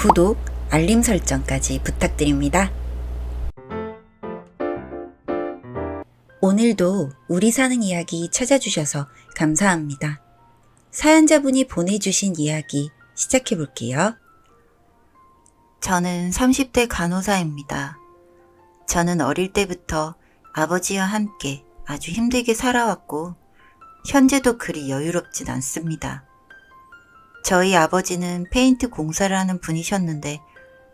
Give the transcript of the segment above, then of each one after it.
구독, 알림 설정까지 부탁드립니다. 오늘도 우리 사는 이야기 찾아주셔서 감사합니다. 사연자분이 보내주신 이야기 시작해 볼게요. 저는 30대 간호사입니다. 저는 어릴 때부터 아버지와 함께 아주 힘들게 살아왔고 현재도 그리 여유롭진 않습니다. 저희 아버지는 페인트 공사를 하는 분이셨는데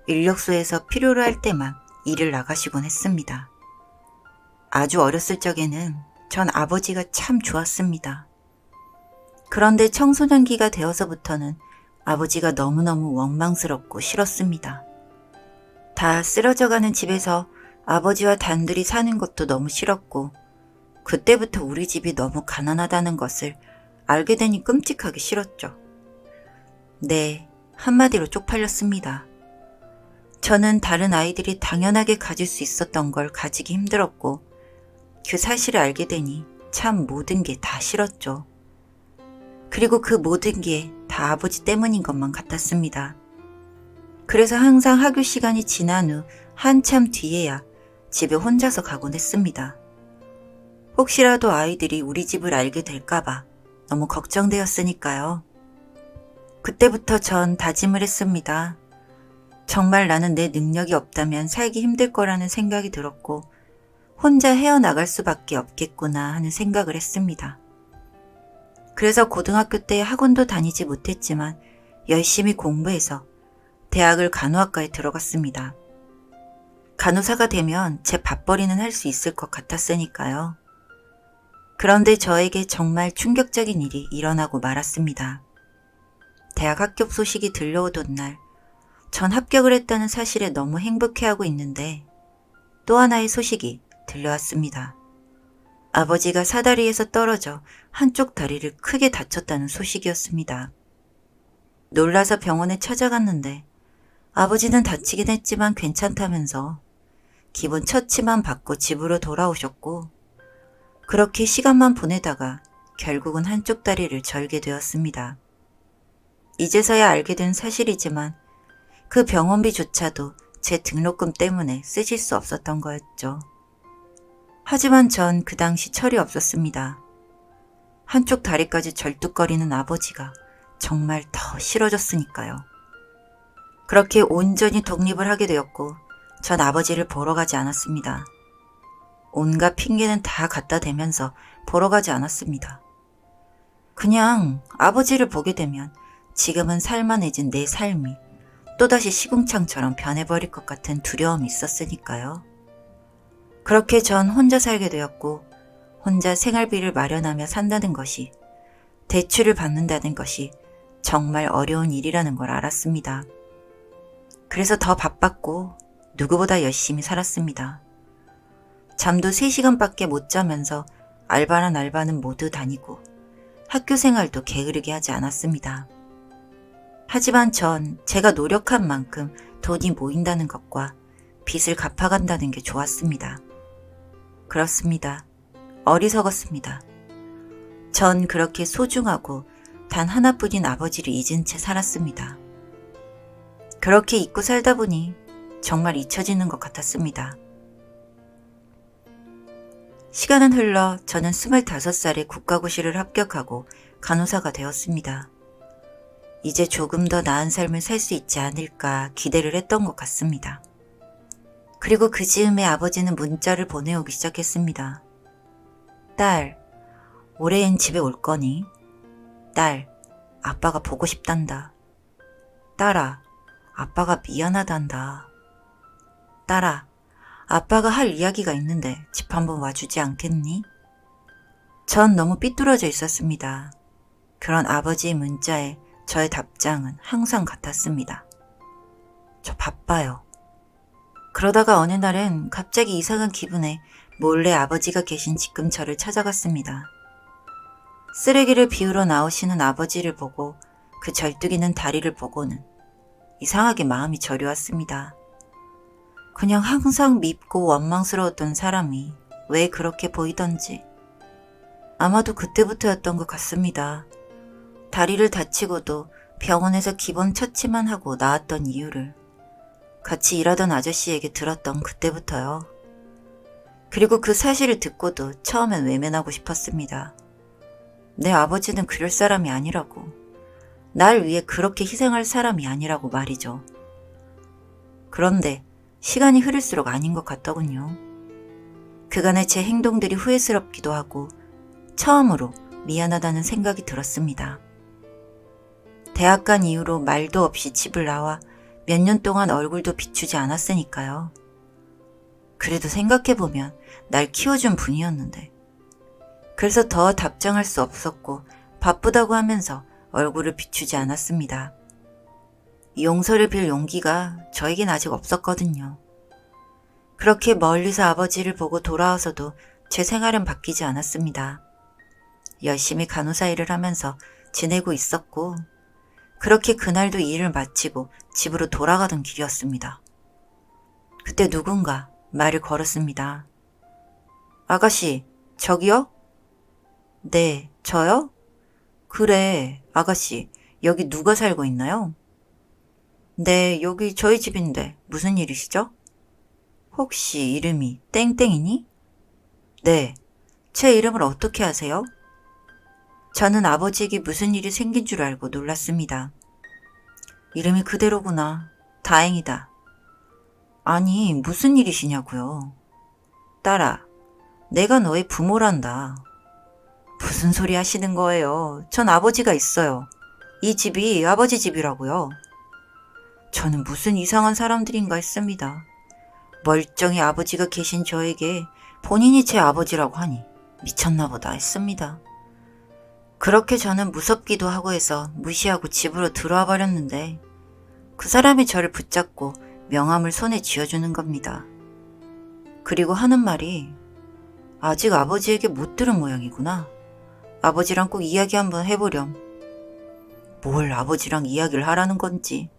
인력소에서 필요로 할 때만 일을 나가시곤 했습니다. 아주 어렸을 적에는 전 아버지가 참 좋았습니다. 그런데 청소년기가 되어서부터는 아버지가 너무너무 원망스럽고 싫었습니다. 다 쓰러져가는 집에서 아버지와 단둘이 사는 것도 너무 싫었고 그때부터 우리 집이 너무 가난하다는 것을 알게 되니 끔찍하게 싫었죠. 네, 한마디로 쪽팔렸습니다. 저는 다른 아이들이 당연하게 가질 수 있었던 걸 가지기 힘들었고 그 사실을 알게 되니 참 모든 게 다 싫었죠. 그리고 그 모든 게 다 아버지 때문인 것만 같았습니다. 그래서 항상 학교 시간이 지난 후 한참 뒤에야 집에 혼자서 가곤 했습니다. 혹시라도 아이들이 우리 집을 알게 될까봐 너무 걱정되었으니까요. 그때부터 전 다짐을 했습니다. 정말 나는 내 능력이 없다면 살기 힘들 거라는 생각이 들었고 혼자 헤어나갈 수밖에 없겠구나 하는 생각을 했습니다. 그래서 고등학교 때 학원도 다니지 못했지만 열심히 공부해서 대학을 간호학과에 들어갔습니다. 간호사가 되면 제 밥벌이는 할 수 있을 것 같았으니까요. 그런데 저에게 정말 충격적인 일이 일어나고 말았습니다. 대학 합격 소식이 들려오던 날, 전 합격을 했다는 사실에 너무 행복해하고 있는데 또 하나의 소식이 들려왔습니다. 아버지가 사다리에서 떨어져 한쪽 다리를 크게 다쳤다는 소식이었습니다. 놀라서 병원에 찾아갔는데 아버지는 다치긴 했지만 괜찮다면서 기본 처치만 받고 집으로 돌아오셨고 그렇게 시간만 보내다가 결국은 한쪽 다리를 절게 되었습니다. 이제서야 알게 된 사실이지만 그 병원비조차도 제 등록금 때문에 쓰실 수 없었던 거였죠. 하지만 전 그 당시 철이 없었습니다. 한쪽 다리까지 절뚝거리는 아버지가 정말 더 싫어졌으니까요. 그렇게 온전히 독립을 하게 되었고 전 아버지를 보러 가지 않았습니다. 온갖 핑계는 다 갖다 대면서 보러 가지 않았습니다. 그냥 아버지를 보게 되면 지금은 살만해진 내 삶이 또다시 시궁창처럼 변해버릴 것 같은 두려움이 있었으니까요. 그렇게 전 혼자 살게 되었고 혼자 생활비를 마련하며 산다는 것이 대출을 받는다는 것이 정말 어려운 일이라는 걸 알았습니다. 그래서 더 바빴고 누구보다 열심히 살았습니다. 잠도 3시간밖에 못 자면서 알바란 알바는 모두 다니고 학교 생활도 게으르게 하지 않았습니다. 하지만 전 제가 노력한 만큼 돈이 모인다는 것과 빚을 갚아간다는 게 좋았습니다. 그렇습니다. 어리석었습니다. 전 그렇게 소중하고 단 하나뿐인 아버지를 잊은 채 살았습니다. 그렇게 잊고 살다 보니 정말 잊혀지는 것 같았습니다. 시간은 흘러 저는 25살에 국가고시를 합격하고 간호사가 되었습니다. 이제 조금 더 나은 삶을 살 수 있지 않을까 기대를 했던 것 같습니다. 그리고 그 즈음에 아버지는 문자를 보내오기 시작했습니다. 딸, 올해엔 집에 올 거니? 딸, 아빠가 보고 싶단다. 딸아, 아빠가 미안하단다. 딸아, 아빠가 할 이야기가 있는데 집 한번 와주지 않겠니? 전 너무 삐뚤어져 있었습니다. 그런 아버지의 문자에 저의 답장은 항상 같았습니다. 저 바빠요. 그러다가 어느 날은 갑자기 이상한 기분에 몰래 아버지가 계신 집 근처를 찾아갔습니다. 쓰레기를 비우러 나오시는 아버지를 보고 그 절뚝이는 다리를 보고는 이상하게 마음이 저려왔습니다. 그냥 항상 밉고 원망스러웠던 사람이 왜 그렇게 보이던지 아마도 그때부터였던 것 같습니다. 다리를 다치고도 병원에서 기본 처치만 하고 나왔던 이유를 같이 일하던 아저씨에게 들었던 그때부터요. 그리고 그 사실을 듣고도 처음엔 외면하고 싶었습니다. 내 아버지는 그럴 사람이 아니라고. 날 위해 그렇게 희생할 사람이 아니라고 말이죠. 그런데 시간이 흐를수록 아닌 것 같더군요. 그간의 제 행동들이 후회스럽기도 하고 처음으로 미안하다는 생각이 들었습니다. 대학 간 이후로 말도 없이 집을 나와 몇 년 동안 얼굴도 비추지 않았으니까요. 그래도 생각해보면 날 키워준 분이었는데. 그래서 더 답장할 수 없었고 바쁘다고 하면서 얼굴을 비추지 않았습니다. 용서를 빌 용기가 저에겐 아직 없었거든요. 그렇게 멀리서 아버지를 보고 돌아와서도 제 생활은 바뀌지 않았습니다. 열심히 간호사 일을 하면서 지내고 있었고 그렇게 그날도 일을 마치고 집으로 돌아가던 길이었습니다. 그때 누군가 말을 걸었습니다. 아가씨, 저기요? 네, 저요? 그래, 아가씨, 여기 누가 살고 있나요? 네, 여기 저희 집인데 무슨 일이시죠? 혹시 이름이 땡땡이니? 네, 제 이름을 어떻게 아세요? 저는 아버지에게 무슨 일이 생긴 줄 알고 놀랐습니다. 이름이 그대로구나. 다행이다. 아니, 무슨 일이시냐고요. 딸아, 내가 너의 부모란다. 무슨 소리 하시는 거예요? 전 아버지가 있어요. 이 집이 아버지 집이라고요. 저는 무슨 이상한 사람들인가 했습니다. 멀쩡히 아버지가 계신 저에게 본인이 제 아버지라고 하니 미쳤나 보다 했습니다. 그렇게 저는 무섭기도 하고 해서 무시하고 집으로 들어와 버렸는데 그 사람이 저를 붙잡고 명함을 손에 쥐어주는 겁니다. 그리고 하는 말이 아직 아버지에게 못 들은 모양이구나. 아버지랑 꼭 이야기 한번 해보렴. 뭘 아버지랑 이야기를 하라는 건지.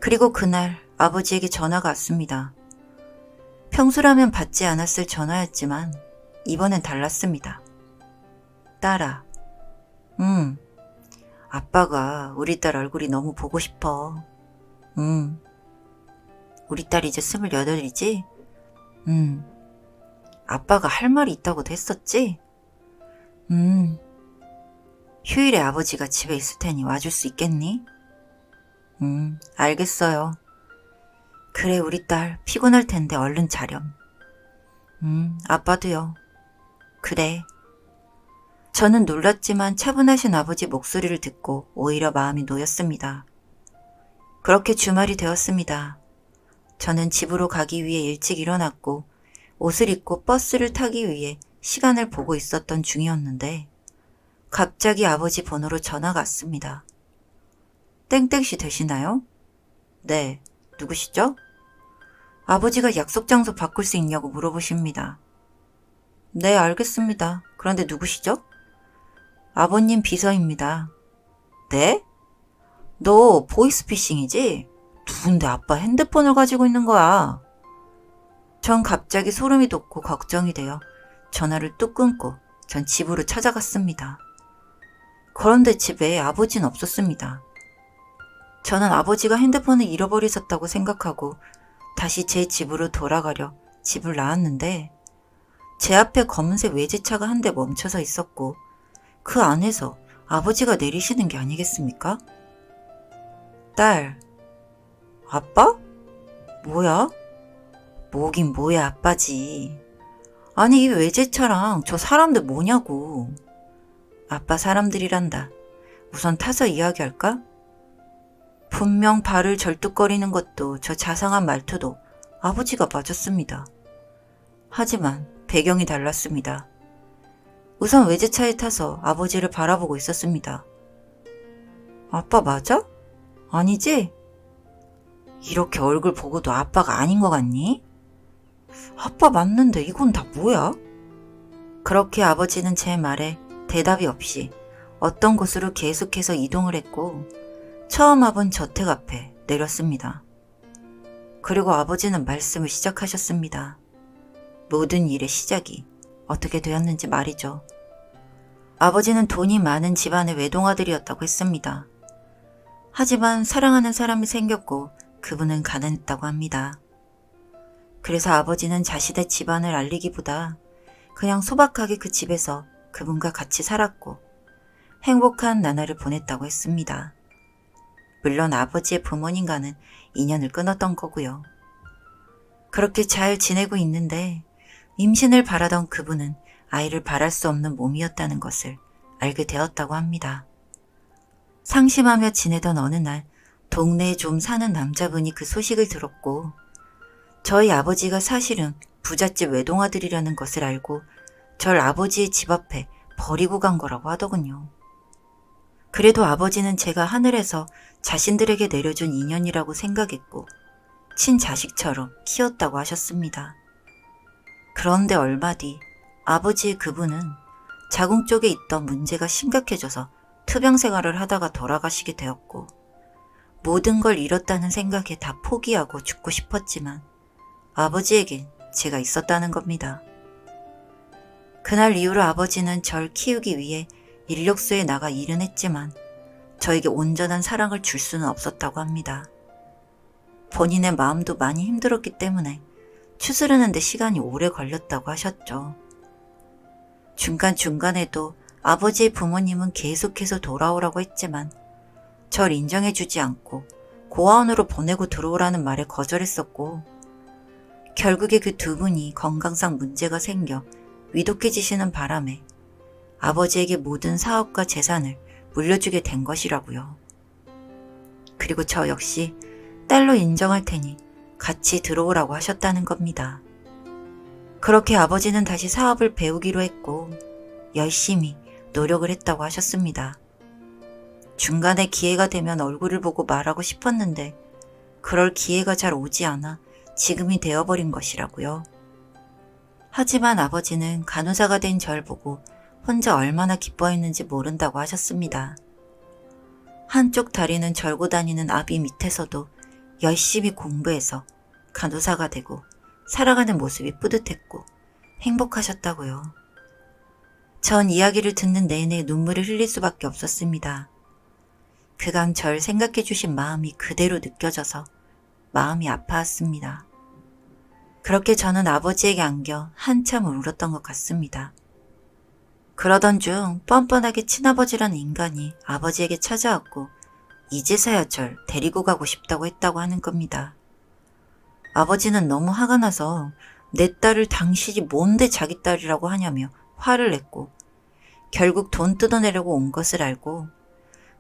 그리고 그날 아버지에게 전화가 왔습니다. 평소라면 받지 않았을 전화였지만 이번엔 달랐습니다. 딸아, 아빠가 우리 딸 얼굴이 너무 보고 싶어. 우리 딸 이제 28이지? 아빠가 할 말이 있다고도 했었지? 휴일에 아버지가 집에 있을 테니 와줄 수 있겠니? 알겠어요. 그래, 우리 딸 피곤할 텐데 얼른 자렴. 아빠도요. 그래. 저는 놀랐지만 차분하신 아버지 목소리를 듣고 오히려 마음이 놓였습니다. 그렇게 주말이 되었습니다. 저는 집으로 가기 위해 일찍 일어났고 옷을 입고 버스를 타기 위해 시간을 보고 있었던 중이었는데 갑자기 아버지 번호로 전화가 왔습니다. 땡땡씨 되시나요? 네, 누구시죠? 아버지가 약속 장소 바꿀 수 있냐고 물어보십니다. 네, 알겠습니다. 그런데 누구시죠? 아버님 비서입니다. 네? 너 보이스피싱이지? 누군데 아빠 핸드폰을 가지고 있는 거야? 전 갑자기 소름이 돋고 걱정이 되어 전화를 뚝 끊고 전 집으로 찾아갔습니다. 그런데 집에 아버지는 없었습니다. 저는 아버지가 핸드폰을 잃어버리셨다고 생각하고 다시 제 집으로 돌아가려 집을 나왔는데 제 앞에 검은색 외제차가 한 대 멈춰서 있었고 그 안에서 아버지가 내리시는 게 아니겠습니까? 딸, 아빠? 뭐야? 뭐긴 뭐야 아빠지. 아니 이 외제차랑 저 사람들 뭐냐고. 아빠 사람들이란다. 우선 타서 이야기할까? 분명 발을 절뚝거리는 것도 저 자상한 말투도 아버지가 맞았습니다. 하지만 배경이 달랐습니다. 우선 외제차에 타서 아버지를 바라보고 있었습니다. 아빠 맞아? 아니지? 이렇게 얼굴 보고도 아빠가 아닌 것 같니? 아빠 맞는데 이건 다 뭐야? 그렇게 아버지는 제 말에 대답이 없이 어떤 곳으로 계속해서 이동을 했고 처음 와본 저택 앞에 내렸습니다. 그리고 아버지는 말씀을 시작하셨습니다. 모든 일의 시작이 어떻게 되었는지 말이죠. 아버지는 돈이 많은 집안의 외동아들이었다고 했습니다. 하지만 사랑하는 사람이 생겼고 그분은 가난했다고 합니다. 그래서 아버지는 자신의 집안을 알리기보다 그냥 소박하게 그 집에서 그분과 같이 살았고 행복한 나날을 보냈다고 했습니다. 물론 아버지의 부모님과는 인연을 끊었던 거고요. 그렇게 잘 지내고 있는데 임신을 바라던 그분은 아이를 바랄 수 없는 몸이었다는 것을 알게 되었다고 합니다. 상심하며 지내던 어느 날 동네에 좀 사는 남자분이 그 소식을 들었고 저희 아버지가 사실은 부잣집 외동아들이라는 것을 알고 절 아버지의 집 앞에 버리고 간 거라고 하더군요. 그래도 아버지는 제가 하늘에서 자신들에게 내려준 인연이라고 생각했고 친자식처럼 키웠다고 하셨습니다. 그런데 얼마 뒤 아버지의 그분은 자궁 쪽에 있던 문제가 심각해져서 투병 생활을 하다가 돌아가시게 되었고 모든 걸 잃었다는 생각에 다 포기하고 죽고 싶었지만 아버지에겐 제가 있었다는 겁니다. 그날 이후로 아버지는 절 키우기 위해 인력소에 나가 일은 했지만 저에게 온전한 사랑을 줄 수는 없었다고 합니다. 본인의 마음도 많이 힘들었기 때문에 추스르는데 시간이 오래 걸렸다고 하셨죠. 중간중간에도 아버지의 부모님은 계속해서 돌아오라고 했지만 절 인정해주지 않고 고아원으로 보내고 들어오라는 말에 거절했었고 결국에 그 두 분이 건강상 문제가 생겨 위독해지시는 바람에 아버지에게 모든 사업과 재산을 물려주게 된 것이라고요. 그리고 저 역시 딸로 인정할 테니 같이 들어오라고 하셨다는 겁니다. 그렇게 아버지는 다시 사업을 배우기로 했고 열심히 노력을 했다고 하셨습니다. 중간에 기회가 되면 얼굴을 보고 말하고 싶었는데 그럴 기회가 잘 오지 않아 지금이 되어버린 것이라고요. 하지만 아버지는 간호사가 된 절 보고 혼자 얼마나 기뻐했는지 모른다고 하셨습니다. 한쪽 다리는 절고 다니는 아비 밑에서도 열심히 공부해서 간호사가 되고 살아가는 모습이 뿌듯했고 행복하셨다고요. 전 이야기를 듣는 내내 눈물을 흘릴 수밖에 없었습니다. 그간 절 생각해 주신 마음이 그대로 느껴져서 마음이 아파왔습니다. 그렇게 저는 아버지에게 안겨 한참 울었던 것 같습니다. 그러던 중 뻔뻔하게 친아버지라는 인간이 아버지에게 찾아왔고 이제서야 절 데리고 가고 싶다고 했다고 하는 겁니다. 아버지는 너무 화가 나서 내 딸을 당신이 뭔데 자기 딸이라고 하냐며 화를 냈고 결국 돈 뜯어내려고 온 것을 알고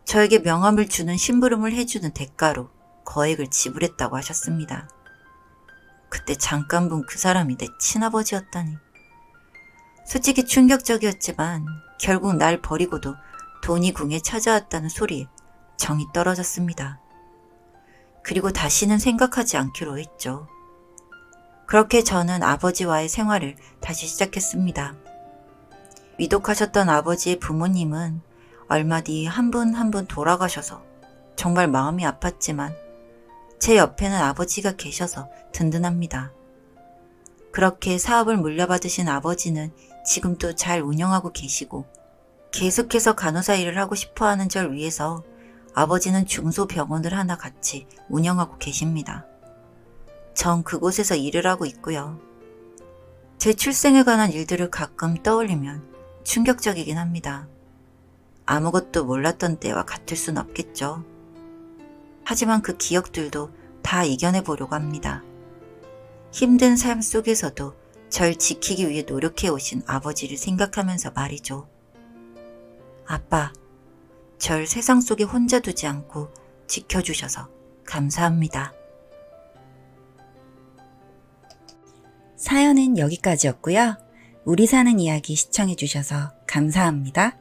저에게 명함을 주는 심부름을 해주는 대가로 거액을 지불했다고 하셨습니다. 그때 잠깐 본 그 사람이 내 친아버지였다니. 솔직히 충격적이었지만 결국 날 버리고도 돈이 궁에 찾아왔다는 소리에 정이 떨어졌습니다. 그리고 다시는 생각하지 않기로 했죠. 그렇게 저는 아버지와의 생활을 다시 시작했습니다. 위독하셨던 아버지의 부모님은 얼마 뒤 한 분 한 분 돌아가셔서 정말 마음이 아팠지만 제 옆에는 아버지가 계셔서 든든합니다. 그렇게 사업을 물려받으신 아버지는 지금도 잘 운영하고 계시고 계속해서 간호사 일을 하고 싶어하는 절 위해서 아버지는 중소병원을 하나 같이 운영하고 계십니다. 전 그곳에서 일을 하고 있고요. 제 출생에 관한 일들을 가끔 떠올리면 충격적이긴 합니다. 아무것도 몰랐던 때와 같을 순 없겠죠. 하지만 그 기억들도 다 이겨내보려고 합니다. 힘든 삶 속에서도 절 지키기 위해 노력해 오신 아버지를 생각하면서 말이죠. 아빠, 절 세상 속에 혼자 두지 않고 지켜주셔서 감사합니다. 사연은 여기까지였고요. 우리 사는 이야기 시청해주셔서 감사합니다.